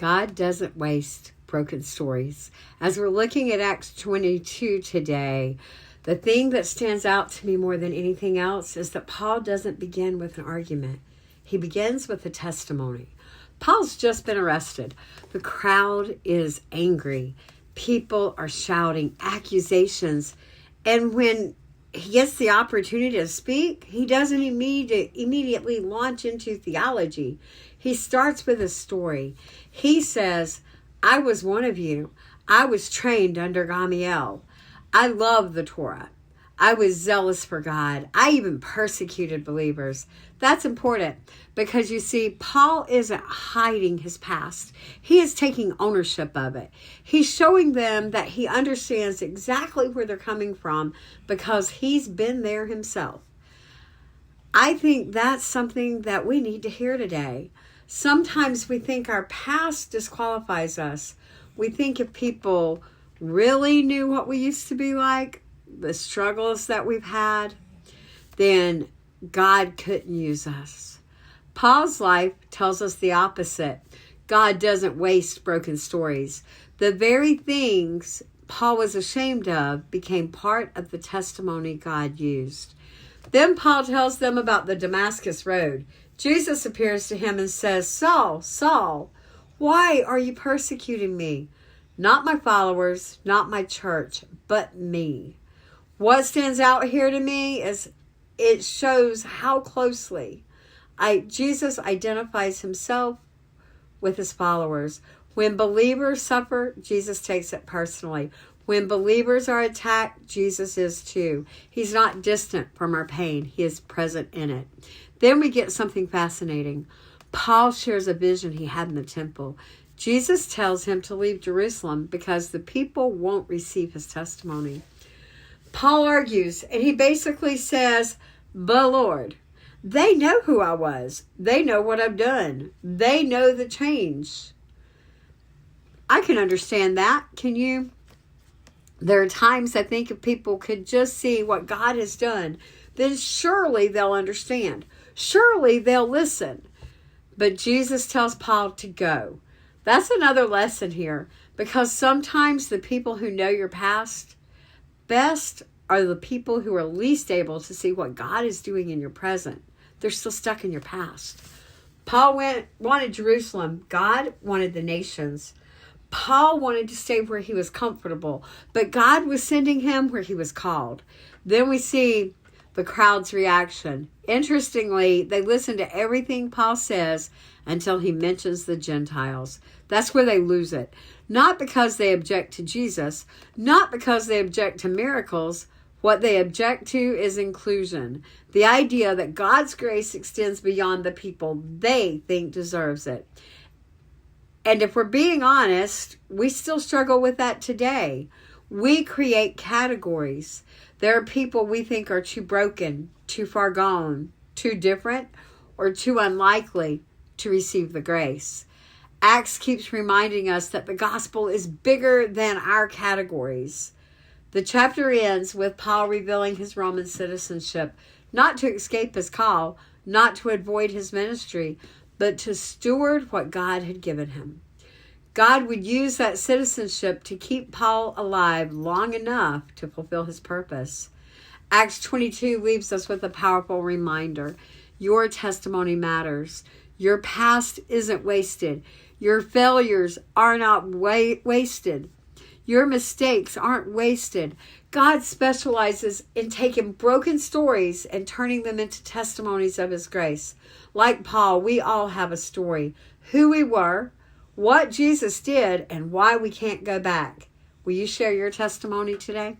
God doesn't waste broken stories. As we're looking at Acts 22 today, the thing that stands out to me more than anything else is that Paul doesn't begin with an argument. He begins with a testimony. Paul's just been arrested. The crowd is angry. People are shouting accusations. And when he gets the opportunity to speak, he doesn't immediately launch into theology. He starts with a story. He says, I was one of you. I was trained under Gamaliel. I love the Torah. I was zealous for God. I even persecuted believers. That's important because you see, Paul isn't hiding his past. He is taking ownership of it. He's showing them that he understands exactly where they're coming from because he's been there himself. I think that's something that we need to hear today. Sometimes we think our past disqualifies us. We think if people really knew what we used to be like, the struggles that we've had, then God couldn't use us. Paul's life tells us the opposite. God doesn't waste broken stories. The very things Paul was ashamed of became part of the testimony God used. Then Paul tells them about the Damascus Road. Jesus appears to him and says, Saul, Saul, why are you persecuting me? Not my followers, not my church, but me. What stands out here to me is it shows how closely Jesus identifies himself with his followers. When believers suffer, Jesus takes it personally. When believers are attacked, Jesus is too. He's not distant from our pain. He is present in it. Then we get something fascinating. Paul shares a vision he had in the temple. Jesus tells him to leave Jerusalem because the people won't receive his testimony. Paul argues, and he basically says, but Lord, they know who I was. They know what I've done. They know the change. I can understand that. Can you? There are times I think if people could just see what God has done, then surely they'll understand. Surely they'll listen. But Jesus tells Paul to go. That's another lesson here, because sometimes the people who know your past best are the people who are least able to see what God is doing in your present. They're still stuck in your past. Paul wanted Jerusalem. God wanted the nations. Paul wanted to stay where he was comfortable, but God was sending him where he was called. Then we see the crowd's reaction. Interestingly, they listen to everything Paul says until he mentions the Gentiles. That's where they lose it. Not because they object to Jesus, not because they object to miracles. What they object to is inclusion. The idea that God's grace extends beyond the people they think deserves it. And if we're being honest, we still struggle with that today. We create categories. There are people we think are too broken, too far gone, too different, or too unlikely to receive the grace. Acts keeps reminding us that the gospel is bigger than our categories. The chapter ends with Paul revealing his Roman citizenship, not to escape his call, not to avoid his ministry, but to steward what God had given him. God would use that citizenship to keep Paul alive long enough to fulfill his purpose. Acts 22 leaves us with a powerful reminder. Your testimony matters. Your past isn't wasted. Your failures are not wasted. Your mistakes aren't wasted. God specializes in taking broken stories and turning them into testimonies of his grace. Like Paul, we all have a story. Who we were, what Jesus did, and why we can't go back. Will you share your testimony today?